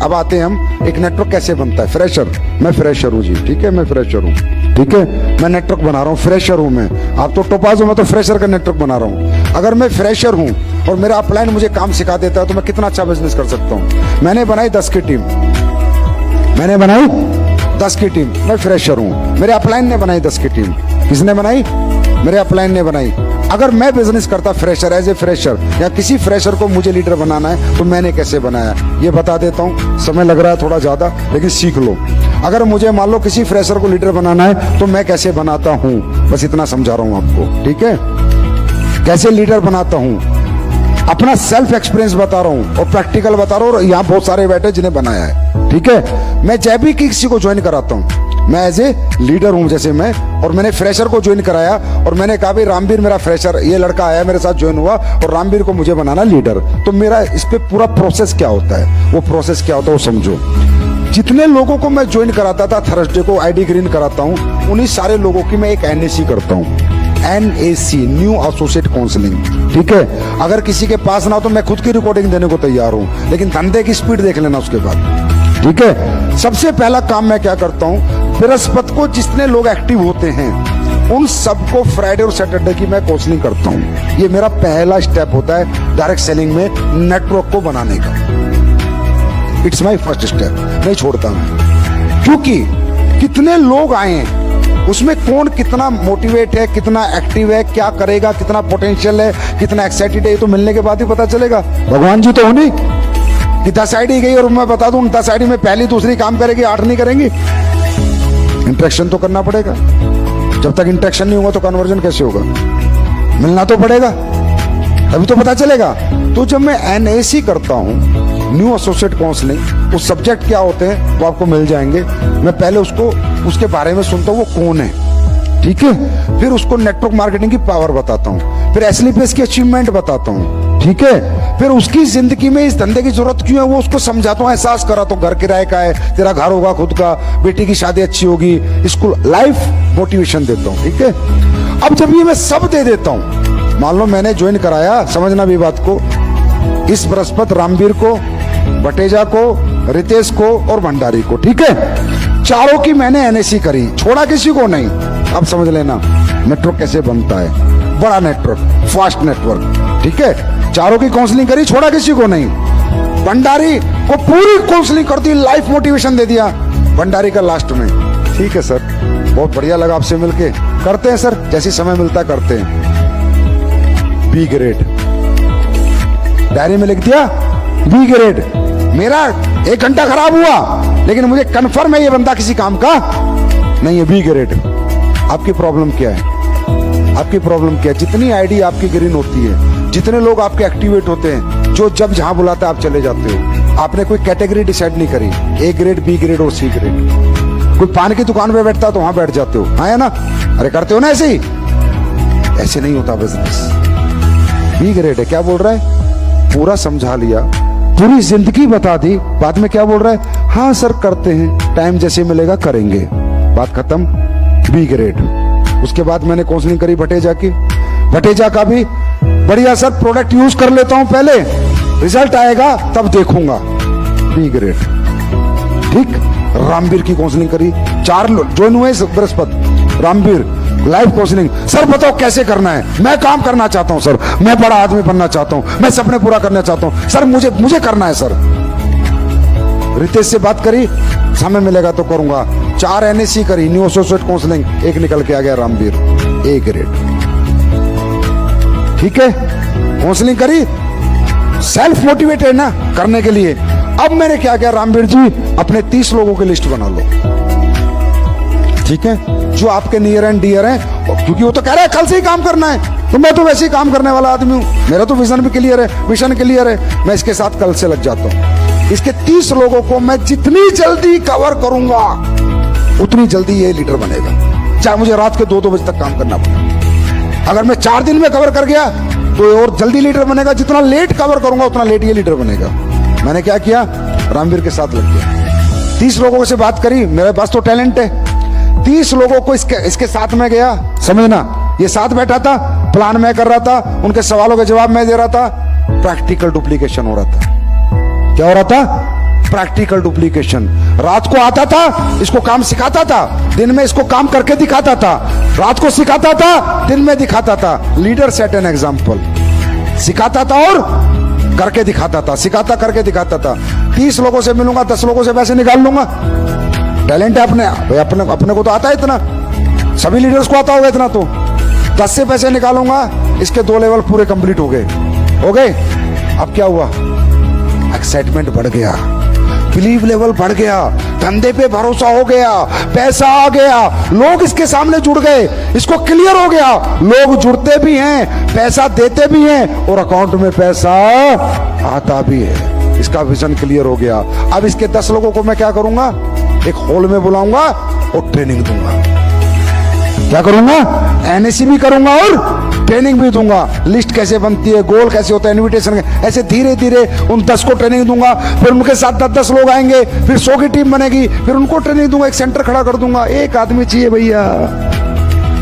अब आते हैं हम, एक नेटवर्क कैसे बनता है। फ्रेशर, मैं फ्रेशर हूँ जी, ठीक है, मैं फ्रेशर हूँ, ठीक है, मैं नेटवर्क बना रहा हूँ, फ्रेशर हूँ मैं। आप तो टोपाज हो, मैं तो फ्रेशर का नेटवर्क बना रहा हूँ। अगर मैं फ्रेशर हूँ और मेरा अपलाइन मुझे काम सिखा देता है तो मैं कितना अच्छा बिजनेस कर सकता हूँ। मैंने बनाई 10 की टीम, मैंने बनाई 10 की टीम, मैं फ्रेशर हूँ। मेरे अपलाइन ने बनाई 10 की टीम। किसने बनाई? मेरे अपलाइन ने बनाई। अगर मैं बिजनेस करता फ्रेशर, एज ए फ्रेशर, या किसी फ्रेशर को मुझे लीडर बनाना है तो मैंने कैसे बनाया ये बता देता हूँ। समय लग रहा है थोड़ा ज्यादा, लेकिन सीख लो। अगर मुझे मान लो किसी फ्रेशर को लीडर बनाना है तो मैं कैसे बनाता हूँ, बस इतना समझा रहा हूँ आपको, ठीक है। कैसे लीडर बनाता हूँ, अपना सेल्फ एक्सपीरियंस बता रहा हूँ और प्रैक्टिकल बता रहा हूँ। और यहाँ बहुत सारे बैठे जिन्हें बनाया है, ठीक है। मैं जब भी किसी को ज्वाइन कराता हूँ, मैं एज ए लीडर हूँ जैसे मैं, और मैंने फ्रेशर को ज्वाइन कराया और मैंने कहा भाई रामवीर मेरा फ्रेशर, ये लड़का आया मेरे साथ ज्वाइन हुआ और रामवीर को मुझे बनाना लीडर। तो मेरा इस पे पूरा प्रोसेस क्या होता है, वो प्रोसेस क्या होता है वो समझो। जितने लोगों को मैं ज्वाइन कराता था, थर्सडे को आईडी ग्रीन कराता हूँ, उन्हीं सारे लोगों की मैं एक NAC करता हूँ, NAC, न्यू एसोसिएट काउंसलिंग, ठीक है। अगर किसी के पास ना हो तो मैं खुद की रिकॉर्डिंग देने को तैयार हूँ, लेकिन धंधे की स्पीड देख लेना उसके बाद, ठीक है। सबसे पहला काम मैं क्या करता हूँ, बृहस्पति को जितने लोग एक्टिव होते हैं उन सबको फ्राइडे और सैटरडे की मैं काउंसलिंग करता हूँ। ये मेरा पहला स्टेप होता है डायरेक्ट सेलिंग में, नेटवर्क को बनाने का। इट्स माय फर्स्ट स्टेप, नहीं छोड़ता मैं, क्योंकि कितने लोग आए हैं उसमें कौन कितना मोटिवेट है, कितना एक्टिव है, क्या करेगा, कितना पोटेंशियल है, कितना एक्साइटेड है, ये तो मिलने के बाद ही पता चलेगा। भगवान जी तो हो नहीं कि 10 आईडी गई और मैं बता दूं 10 आईडी में पहली दूसरी काम करेगी, 8 नहीं करेंगी। इंटरेक्शन तो करना पड़ेगा। जब तक इंटरेक्शन नहीं होगा तो कन्वर्जन कैसे होगा? मिलना तो पड़ेगा, तभी तो पता चलेगा। तो जब मैं NAC करता हूँ, न्यू एसोसिएट काउंसलिंग, उस सब्जेक्ट क्या होते हैं वो आपको मिल जाएंगे। मैं पहले उसको उसके बारे में सुनता हूँ, वो कौन है, ठीक है। फिर उसको नेटवर्क मार्केटिंग की पावर बताता हूँ, फिर SLPS की अचीवमेंट बताता हूँ, ठीक है। फिर उसकी जिंदगी में इस धंधे की जरूरत क्यों है वो उसको समझाता हूँ, एहसास कराता हूँ। घर किराए का है, तेरा घर होगा खुद का, बेटी की शादी अच्छी होगी, स्कूल लाइफ मोटिवेशन देता हूँ, ठीक है। अब जब ये मैं सब दे देता हूँ, मान लो मैंने ज्वाइन कराया, समझना भी बात को, इस बृहस्पति रामवीर को, बटेजा को, रितेश को और भंडारी को, ठीक है। चारों की मैंने NAC करी, छोड़ा किसी को नहीं। अब समझ लेना नेटवर्क कैसे बनता है, बड़ा नेटवर्क, फास्ट नेटवर्क, ठीक है। चारों की काउंसलिंग करी, छोड़ा किसी को नहीं। भंडारी को पूरी काउंसलिंग कर दी, लाइफ मोटिवेशन दे दिया भंडारी का लास्ट में। ठीक है सर, बहुत बढ़िया लगा आपसे मिलके, करते हैं सर, जैसे समय मिलता करते हैं। B ग्रेड डायरी में लिख दिया, B ग्रेड। मेरा 1 घंटा खराब हुआ लेकिन मुझे कंफर्म है ये बंदा किसी काम का नहीं है। B grade. आपकी प्रॉब्लम क्या है? आपकी प्रॉब्लम क्या है? जितनी आईडी आपकी ग्रीन होती है, जितने लोग आपके एक्टिवेट होते हैं, जो जब जहां बुलाता है आप चले जाते हो, आपने कोई कैटेगरी डिसाइड नहीं करी, A ग्रेड, B ग्रेड और C ग्रेड। कोई पान की दुकान पे बैठता तो वहां बैठ जाते हो, हाँ है ना? अरे करते हो ना ऐसे ही? ऐसे नहीं होता बिजनेस। B ग्रेड है, क्या बोल रहा है? पूरा समझा लिया, पूरी जिंदगी बता दी, बाद में क्या बोल रहा है? हाँ सर करते हैं, टाइम जैसे मिलेगा करेंगे, बात खत्म। B grade. उसके बाद मैंने काउंसलिंग करी भटेजा की, भटेजा का भी बढ़िया सर, प्रोडक्ट यूज कर लेता हूं पहले, रिजल्ट आएगा तब देखूंगा। B grade. ठीक। रामवीर की काउंसलिंग करी, 4 ज्वाइन हुए बृहस्पति। रामवीर लाइव काउंसलिंग, सर बताओ कैसे करना है, मैं काम करना चाहता हूं सर, मैं बड़ा आदमी बनना चाहता हूं, मैं सपने पूरा करना चाहता हूं सर, मुझे करना है सर। रितेश से बात करी, समय मिलेगा तो करूंगा। 4 NAC करी, न्यू एसोसिएट काउंसलिंग, 1 निकल के आ गया रामवीर, A ग्रेड। ठीक है, काउंसलिंग करी, सेल्फ मोटिवेटेड ना करने के लिए। अब मैंने क्या किया, रामवीर जी अपने 30 लोगों की लिस्ट बना लो, ठीक है, जो आपके नियर एंड डियर हैं, क्योंकि वो तो कह रहा है कल से ही काम करना है, तो मैं तो वैसे ही काम करने वाला आदमी हूं, मेरा तो विजन भी क्लियर है, मिशन क्लियर है, मैं इसके साथ कल से लग जाता हूं। इसके 30 लोगों को मैं जितनी जल्दी कवर करूंगा उतनी जल्दी ये लीडर बनेगा, चाहे मुझे रात के 2-2 बजे तक काम करना पड़े। अगर मैं 4 दिन में कवर कर गया तो और जल्दी लीडर बनेगा, जितना लेट कवर करूंगा उतना लेट ये लीडर बनेगा। मैंने क्या किया, रामवीर के साथ लग गया, 30 लोगों से बात करी, मेरे पास तो टैलेंट है, 30 लोगों को इसके साथ में गया, समझना, ये साथ बैठा था, प्लान मैं कर रहा था, उनके सवालों के जवाब मैं दे रहा था, प्रैक्टिकल डुप्लीकेशन हो रहा था। क्या हो रहा था? Practical duplication. रात को आता था, इसको काम सिखाता था, दिन में इसको काम करके दिखाता था, रात को सिखाता था, दिन में दिखाता था। Leader set an example. सिखाता था और करके दिखाता था, सिखाता करके दिखाता था। 30 लोगों से मिलूंगा, 10 लोगों से पैसे निकाल लूंगा। टैलेंट है अपने को तो आता है इतना, सभी लीडर्स को आता होगा इतना। तो 10 से पैसे निकालूंगा, इसके 2 लेवल पूरे कंप्लीट हो गए। अब क्या हुआ? एक्साइटमेंट बढ़ गया, बिलीव लेवल बढ़ गया, धंधे पे भरोसा हो गया, पैसा आ गया, लोग इसके सामने जुड़ गए, इसको क्लियर हो गया, लोग जुड़ते भी हैं, पैसा देते भी हैं और अकाउंट में पैसा आता भी है। इसका विजन क्लियर हो गया। अब इसके 10 लोगों को मैं क्या करूंगा? एक हॉल में बुलाऊंगा और ट्रेनिंग दूंगा। क्या करूंगा? एनएसी भी करूंगा और ट्रेनिंग भी दूंगा। लिस्ट कैसे बनती है, गोल कैसे होता है, इनविटेशन, ऐसे धीरे धीरे उन 10 को ट्रेनिंग दूंगा। फिर उनके साथ 10 लोग आएंगे, फिर 100 की टीम बनेगी, फिर उनको ट्रेनिंग दूंगा। एक सेंटर खड़ा कर दूंगा। एक आदमी चाहिए भैया।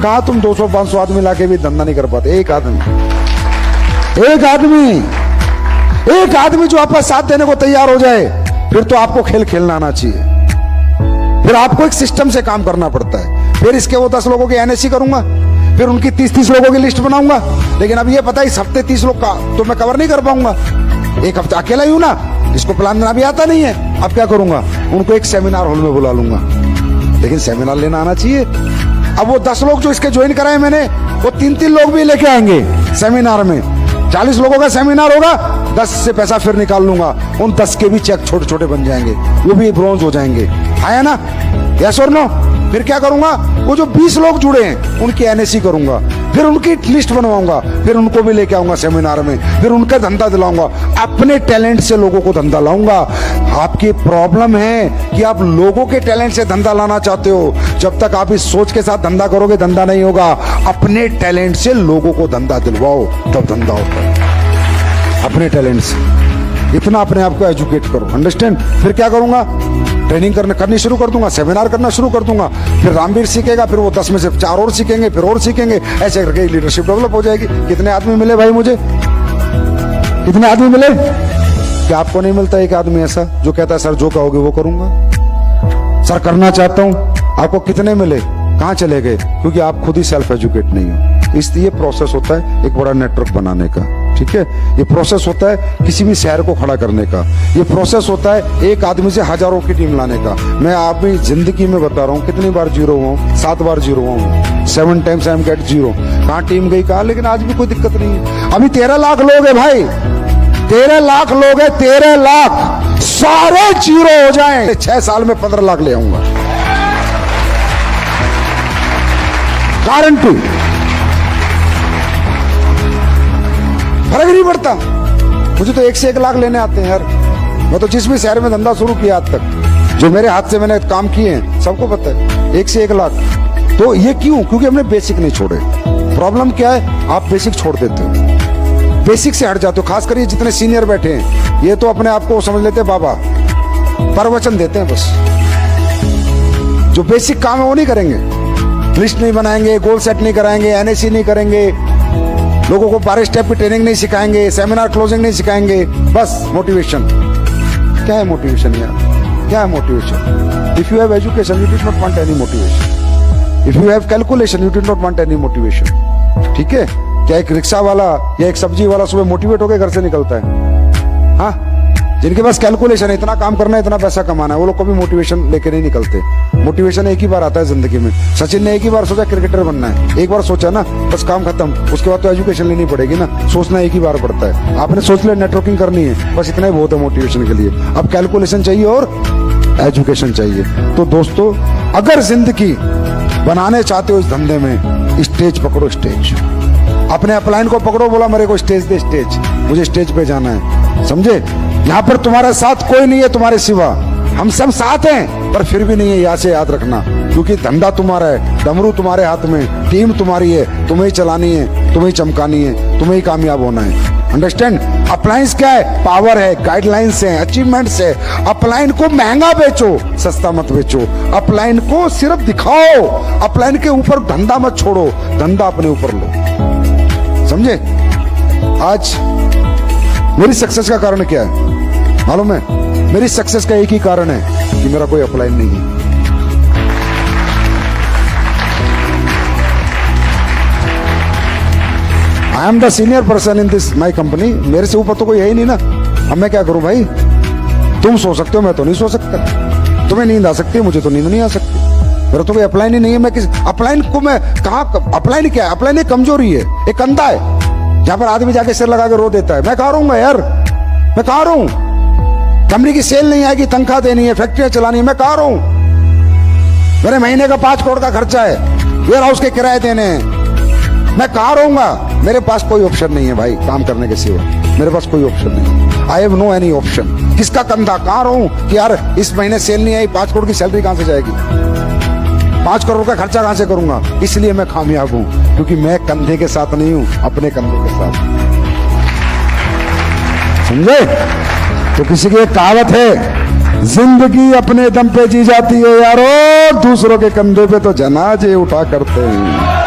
कहा तुम 200-500 आदमी लाके भी धंधा नहीं कर पाते। एक आदमी जो आपका साथ देने को तैयार हो जाए, फिर तो आपको खेल खेलना आना चाहिए। फिर आपको एक सिस्टम से काम करना पड़ता है। फिर इसके वो 10 लोगों की एनएससी करूंगा, फिर उनकी 30-30 लोगों की लिस्ट बनाऊंगा। लेकिन अब ये पता है इस हफ्ते 30 लोग का तो मैं कवर नहीं कर पाऊंगा। एक हफ्ता अकेला ही हूं ना, इसको प्लान देना भी आता नहीं है। अब क्या करूंगा? उनको एक सेमिनार हॉल में बुला लूंगा। लेकिन सेमिनार लेना आना चाहिए। अब वो 10 लोग जो इसके ज्वाइन कराए मैंने, वो 3-3 लोग भी लेके आएंगे सेमिनार में। 40 लोगों का सेमिनार होगा, 10 से पैसा फिर निकाल लूंगा। उन 10 के भी चेक छोटे छोटे बन जाएंगे, वो भी ब्रॉन्ज हो जाएंगे। आया ना? यस और नो? फिर क्या करूंगा? वो जो 20 लोग जुड़े हैं उनकी एनएससी करूंगा, फिर उनकी लिस्ट बनवाऊंगा, फिर उनको भी लेके आऊंगा सेमिनार में, फिर उनका धंधा दिलाऊंगा। अपने टैलेंट से लोगों को धंधा लाऊंगा। आपकी प्रॉब्लम है कि आप लोगों के टैलेंट से धंधा लाना चाहते हो। जब तक आप इस सोच के साथ धंधा करोगे, धंधा नहीं होगा। अपने टैलेंट से लोगों को धंधा दिलवाओ, तब धंधा होता है। अपने टैलेंट से इतना अपने आप को एजुकेट करो। अंडरस्टैंड? फिर क्या करूंगा? ट्रेनिंग करनी शुरू कर दूंगा, सेमिनार करना शुरू कर दूंगा। फिर रामवीर सीखेगा, फिर वो 10 में से 4 और सीखेंगे, फिर और सीखेंगे। ऐसे करके लीडरशिप डेवलप हो जाएगी। कितने आदमी मिले भाई मुझे? कितने आदमी मिले? क्या आपको नहीं मिलता एक आदमी ऐसा जो कहता है सर जो कहोगे वो करूंगा, सर करना चाहता हूं? आपको कितने मिले? कहां चले गए? क्योंकि आप खुद ही सेल्फ एजुकेट नहीं हो। इसलिए प्रोसेस होता है एक बड़ा नेटवर्क बनाने का। ठीक है? ये प्रोसेस होता है किसी भी शहर को खड़ा करने का। ये प्रोसेस होता है एक आदमी से हजारों की टीम लाने का। मैं अपनी जिंदगी में बता रहा हूँ कितनी बार जीरो हुआ हूँ, 7 बार जीरो हुआ हूँ। 7 times I am get zero. कहाँ टीम गई कहाँ, लेकिन आज भी कोई दिक्कत नहीं है। अभी 13 लाख लोग है भाई, 13 लाख लोग है, 13 लाख सारे जीरो हो जाए, 6 साल में 15 लाख ले आऊंगा, गारंटी। फर्क नहीं पड़ता। मुझे तो 1 से 1 लाख लेने आते हैं यार। मैं तो जिस भी शहर में धंधा शुरू किया आज तक, जो मेरे हाथ से मैंने काम किए हैं, सबको पता है 1 से 1 लाख। तो ये क्यों? क्योंकि हमने बेसिक नहीं छोड़े। प्रॉब्लम क्या है? आप बेसिक छोड़ देते हो, बेसिक से हट जाते हो। खास कर ये जितने सीनियर बैठे हैं, ये तो अपने आप को समझ लेते हैं बाबा, प्रवचन देते हैं बस। जो बेसिक काम है वो नहीं करेंगे, लिस्ट नहीं बनाएंगे, गोल सेट नहीं कराएंगे, एनएसी नहीं करेंगे, लोगों को 12 स्टेप की ट्रेनिंग नहीं सिखाएंगे, सेमिनार क्लोजिंग नहीं सिखाएंगे। बस मोटिवेशन। क्या है मोटिवेशन यार? क्या है motivation? If you have education you did not want any motivation. If you have calculation you did not want any motivation. ठीक है? क्या एक रिक्शा वाला या एक सब्जी वाला सुबह मोटिवेट होकर घर से निकलता है? हाँ, जिनके पास कैलकुलेशन है, इतना काम करना है, इतना पैसा कमाना है, वो लोग कभी मोटिवेशन लेके नहीं निकलते। मोटिवेशन एक ही बार आता है जिंदगी में। सचिन ने एक ही बार सोचा क्रिकेटर बनना है, एक बार सोचा ना, बस काम खत्म। उसके बाद तो एजुकेशन लेनी पड़ेगी ना, सोचना एक ही बार पड़ता है। आपने सोच लिया नेटवर्किंग करनी है, बस इतना ही बहुत है मोटिवेशन के लिए। अब कैलकुलेशन चाहिए और एजुकेशन चाहिए। तो दोस्तों, अगर जिंदगी बनाने चाहते हो इस धंधे में, स्टेज पकड़ो, स्टेज। अपने अपलाइन को पकड़ो, बोला मेरे को स्टेज दे, स्टेज, मुझे स्टेज पे जाना है। समझे? यहाँ पर तुम्हारा साथ कोई नहीं है तुम्हारे सिवा। हम सब साथ हैं, पर फिर भी नहीं है, यहाँ से याद रखना। क्योंकि धंधा तुम्हारा है, डमरू तुम्हारे हाथ में, टीम तुम्हारी है, तुम्हें ही चलानी है, तुम्हें ही चमकानी है, तुम्हें ही कामयाब होना है। अंडरस्टैंड? अप्लायंस क्या है? पावर है, गाइडलाइंस है, अचीवमेंट्स है। अपलाइन को महंगा बेचो, सस्ता मत बेचो। अपलाइन को सिर्फ दिखाओ, अपलाइन के ऊपर धंधा मत छोड़ो, धंधा अपने ऊपर लो। समझे? आज मेरी सक्सेस का कारण क्या है मालूम है? मेरी सक्सेस का एक ही कारण है कि मेरा कोई अपलाइन नहीं है। I am the senior person in this my company. मेरे से ऊपर तो कोई है ही नहीं ना। अब मैं क्या करूं भाई? तुम सो सकते हो, मैं तो नहीं सो सकता। तुम्हें नींद आ सकती है, मुझे तो नींद नहीं आ सकती। मेरा तो कोई अपलाइन ही नहीं है। मैं किस अपलाइन को मैं कहा? अपलाइन क्या है? अपलाइन एक कमजोरी है, एक कंधा है, जहां पर आदमी जाके सिर लगा के रो देता है। मैं कहां रहूंगा यार? मैं कहां रहूं? कंपनी की सेल नहीं आएगी, तनख्वाह देनी है, फैक्ट्रियां चलानी है, मैं कहां रहूं? मेरे महीने का 5 करोड़ का खर्चा है, वेयर हाउस के किराए देने हैं, मैं कहां रहूंगा? मेरे पास कोई ऑप्शन नहीं है भाई काम करने के सिवा। मेरे पास कोई ऑप्शन नहीं है। I have no any option. किसका कंधा? कहां रहूं कि यार इस महीने सेल नहीं आई, 5 करोड़ की सैलरी कहां से जाएगी, 5 करोड़ का खर्चा कहां से करूंगा? इसलिए मैं कामयाब हूं, क्योंकि मैं कंधे के साथ नहीं हूं, अपने कंधे के साथ। समझे? तो किसी की एक कहावत है, जिंदगी अपने दम पे जी जाती है यारो, दूसरों के कंधे पे तो जनाजे उठा करते हैं।